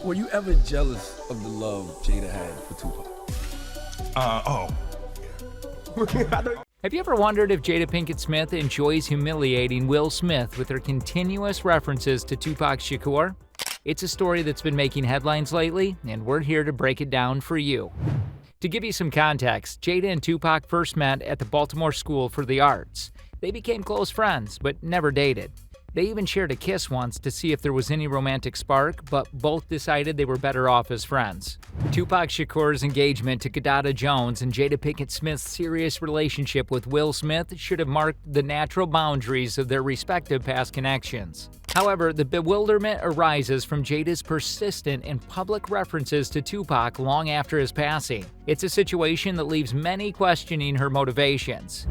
Were you ever jealous of the love Jada had for Tupac? Have you ever wondered if Jada Pinkett Smith enjoys humiliating Will Smith with her continuous references to Tupac Shakur? It's a story that's been making headlines lately, and we're here to break it down for you. To give you some context, Jada and Tupac first met at the Baltimore School for the Arts. They became close friends, but never dated. They even shared a kiss once to see if there was any romantic spark, but both decided they were better off as friends. Tupac Shakur's engagement to Jada Jones and Jada Pinkett Smith's serious relationship with Will Smith should have marked the natural boundaries of their respective past connections. However, the bewilderment arises from Jada's persistent and public references to Tupac long after his passing. It's a situation that leaves many questioning her motivations.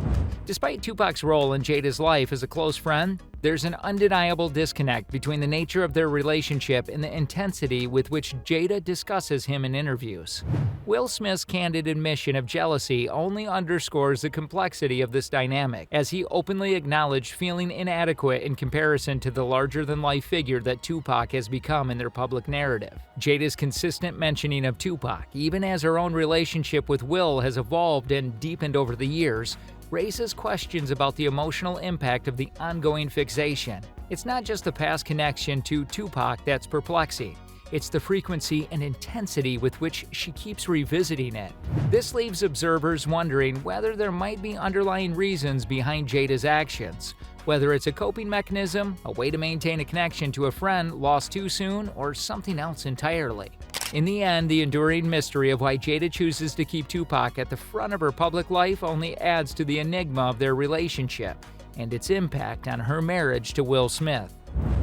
Despite Tupac's role in Jada's life as a close friend, there's an undeniable disconnect between the nature of their relationship and the intensity with which Jada discusses him in interviews. Will Smith's candid admission of jealousy only underscores the complexity of this dynamic, as he openly acknowledged feeling inadequate in comparison to the larger-than-life figure that Tupac has become in their public narrative. Jada's consistent mentioning of Tupac, even as her own relationship with Will has evolved and deepened over the years, raises questions about the emotional impact of the ongoing fixation. It's not just the past connection to Tupac that's perplexing. It's the frequency and intensity with which she keeps revisiting it. This leaves observers wondering whether there might be underlying reasons behind Jada's actions, whether it's a coping mechanism, a way to maintain a connection to a friend lost too soon, or something else entirely. In the end, the enduring mystery of why Jada chooses to keep Tupac at the front of her public life only adds to the enigma of their relationship and its impact on her marriage to Will Smith.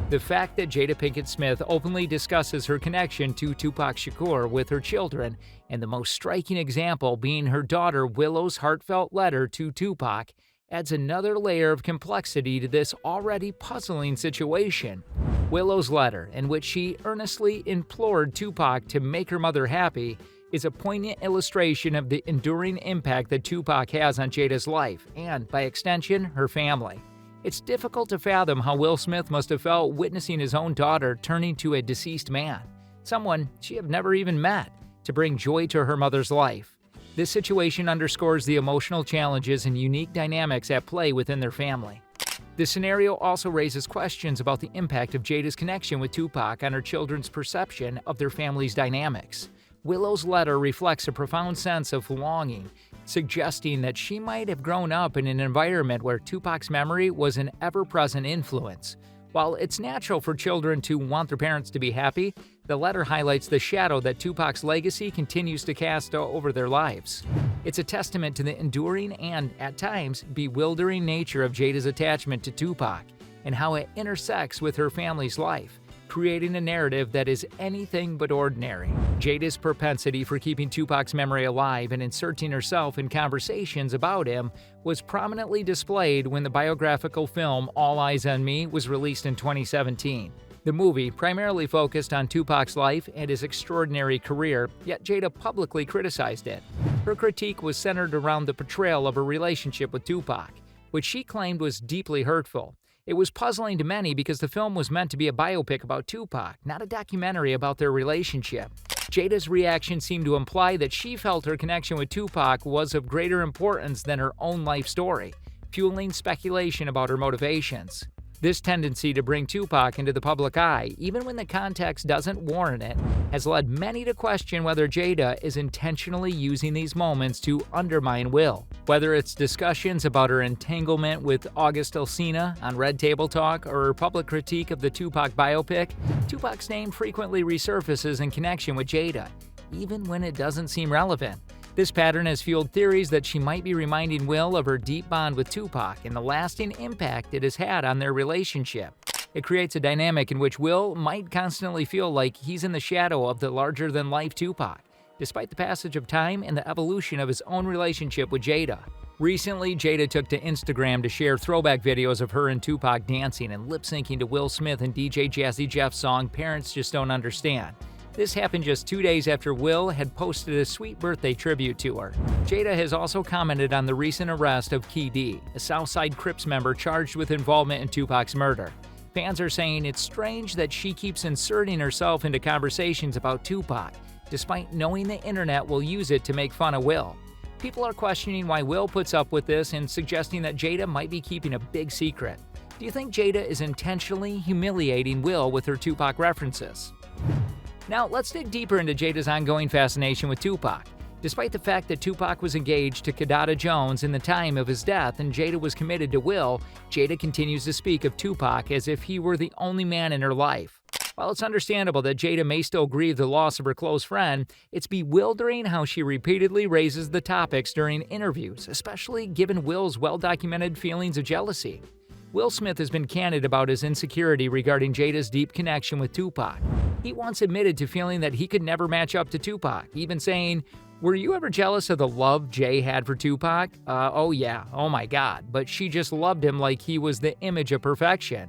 The fact that Jada Pinkett Smith openly discusses her connection to Tupac Shakur with her children, and the most striking example being her daughter Willow's heartfelt letter to Tupac, adds another layer of complexity to this already puzzling situation. Willow's letter, in which she earnestly implored Tupac to make her mother happy, is a poignant illustration of the enduring impact that Tupac has on Jada's life and, by extension, her family. It's difficult to fathom how Will Smith must have felt witnessing his own daughter turning to a deceased man, someone she had never even met, to bring joy to her mother's life. This situation underscores the emotional challenges and unique dynamics at play within their family. This scenario also raises questions about the impact of Jada's connection with Tupac on her children's perception of their family's dynamics. Willow's letter reflects a profound sense of longing, suggesting that she might have grown up in an environment where Tupac's memory was an ever-present influence. While it's natural for children to want their parents to be happy, the letter highlights the shadow that Tupac's legacy continues to cast over their lives. It's a testament to the enduring and, at times, bewildering nature of Jada's attachment to Tupac and how it intersects with her family's life, creating a narrative that is anything but ordinary. Jada's propensity for keeping Tupac's memory alive and inserting herself in conversations about him was prominently displayed when the biographical film All Eyes on Me was released in 2017. The movie primarily focused on Tupac's life and his extraordinary career, yet Jada publicly criticized it. Her critique was centered around the portrayal of her relationship with Tupac, which she claimed was deeply hurtful. It was puzzling to many because the film was meant to be a biopic about Tupac, not a documentary about their relationship. Jada's reaction seemed to imply that she felt her connection with Tupac was of greater importance than her own life story, fueling speculation about her motivations. This tendency to bring Tupac into the public eye, even when the context doesn't warrant it, has led many to question whether Jada is intentionally using these moments to undermine Will. Whether it's discussions about her entanglement with August Alsina on Red Table Talk or her public critique of the Tupac biopic, Tupac's name frequently resurfaces in connection with Jada, even when it doesn't seem relevant. This pattern has fueled theories that she might be reminding Will of her deep bond with Tupac and the lasting impact it has had on their relationship. It creates a dynamic in which Will might constantly feel like he's in the shadow of the larger-than-life Tupac, despite the passage of time and the evolution of his own relationship with Jada. Recently, Jada took to Instagram to share throwback videos of her and Tupac dancing and lip-syncing to Will Smith and DJ Jazzy Jeff's song Parents Just Don't Understand. This happened just 2 days after Will had posted a sweet birthday tribute to her. Jada has also commented on the recent arrest of Key D, a Southside Crips member charged with involvement in Tupac's murder. Fans are saying it's strange that she keeps inserting herself into conversations about Tupac, despite knowing the internet will use it to make fun of Will. People are questioning why Will puts up with this and suggesting that Jada might be keeping a big secret. Do you think Jada is intentionally humiliating Will with her Tupac references? Now, let's dig deeper into Jada's ongoing fascination with Tupac. Despite the fact that Tupac was engaged to Kidada Jones in the time of his death and Jada was committed to Will, Jada continues to speak of Tupac as if he were the only man in her life. While it's understandable that Jada may still grieve the loss of her close friend, it's bewildering how she repeatedly raises the topics during interviews, especially given Will's well-documented feelings of jealousy. Will Smith has been candid about his insecurity regarding Jada's deep connection with Tupac. He once admitted to feeling that he could never match up to Tupac, even saying, "Were you ever jealous of the love Jay had for Tupac? Oh yeah, oh my god, but she just loved him like he was the image of perfection."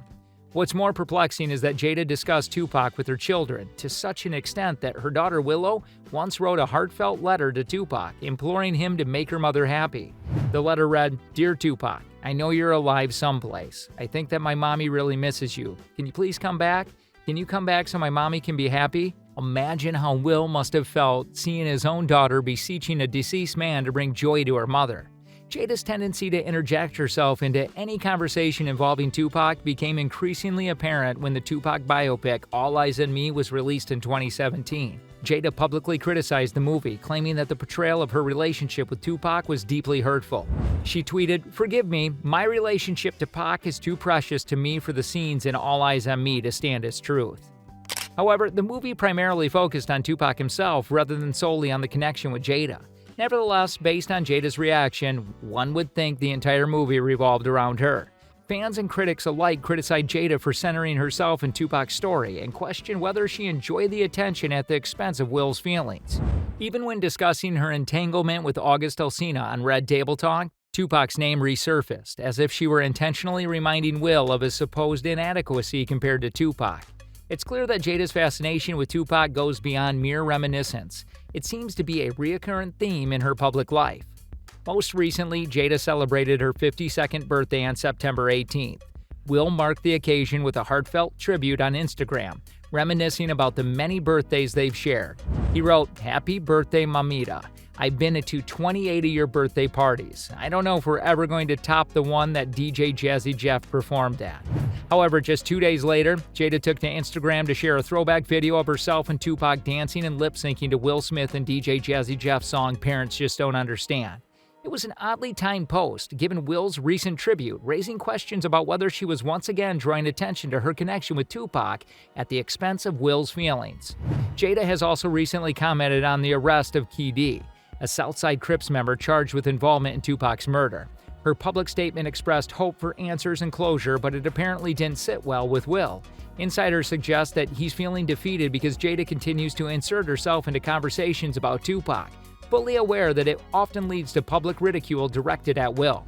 What's more perplexing is that Jada discussed Tupac with her children, to such an extent that her daughter Willow once wrote a heartfelt letter to Tupac, imploring him to make her mother happy. The letter read, "Dear Tupac, I know you're alive someplace. I think that my mommy really misses you. Can you please come back? Can you come back so my mommy can be happy?" Imagine how Will must have felt seeing his own daughter beseeching a deceased man to bring joy to her mother. Jada's tendency to interject herself into any conversation involving Tupac became increasingly apparent when the Tupac biopic All Eyez on Me was released in 2017. Jada publicly criticized the movie, claiming that the portrayal of her relationship with Tupac was deeply hurtful. She tweeted, "Forgive me, my relationship to Pac is too precious to me for the scenes in All Eyez on Me to stand as truth." However, the movie primarily focused on Tupac himself rather than solely on the connection with Jada. Nevertheless, based on Jada's reaction, one would think the entire movie revolved around her. Fans and critics alike criticized Jada for centering herself in Tupac's story and questioned whether she enjoyed the attention at the expense of Will's feelings. Even when discussing her entanglement with August Alsina on Red Table Talk, Tupac's name resurfaced, as if she were intentionally reminding Will of his supposed inadequacy compared to Tupac. It's clear that Jada's fascination with Tupac goes beyond mere reminiscence. It seems to be a recurrent theme in her public life. Most recently, Jada celebrated her 52nd birthday on September 18th. Will marked the occasion with a heartfelt tribute on Instagram, reminiscing about the many birthdays they've shared. He wrote, "Happy birthday, Mamita. I've been to 28 of your birthday parties. I don't know if we're ever going to top the one that DJ Jazzy Jeff performed at." However, just 2 days later, Jada took to Instagram to share a throwback video of herself and Tupac dancing and lip-syncing to Will Smith and DJ Jazzy Jeff's song Parents Just Don't Understand. It was an oddly timed post, given Will's recent tribute, raising questions about whether she was once again drawing attention to her connection with Tupac at the expense of Will's feelings. Jada has also recently commented on the arrest of Key D, a Southside Crips member charged with involvement in Tupac's murder. Her public statement expressed hope for answers and closure, but it apparently didn't sit well with Will. Insiders suggest that he's feeling defeated because Jada continues to insert herself into conversations about Tupac, fully aware that it often leads to public ridicule directed at Will.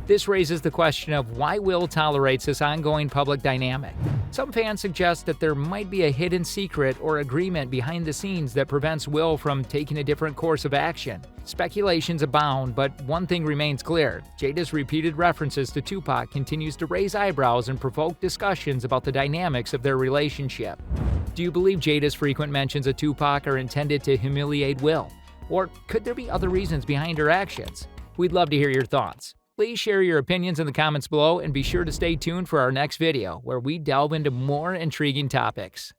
This raises the question of why Will tolerates this ongoing public dynamic. Some fans suggest that there might be a hidden secret or agreement behind the scenes that prevents Will from taking a different course of action. Speculations abound, but one thing remains clear: Jada's repeated references to Tupac continues to raise eyebrows and provoke discussions about the dynamics of their relationship. Do you believe Jada's frequent mentions of Tupac are intended to humiliate Will? Or could there be other reasons behind her actions? We'd love to hear your thoughts. Please share your opinions in the comments below and be sure to stay tuned for our next video, where we delve into more intriguing topics.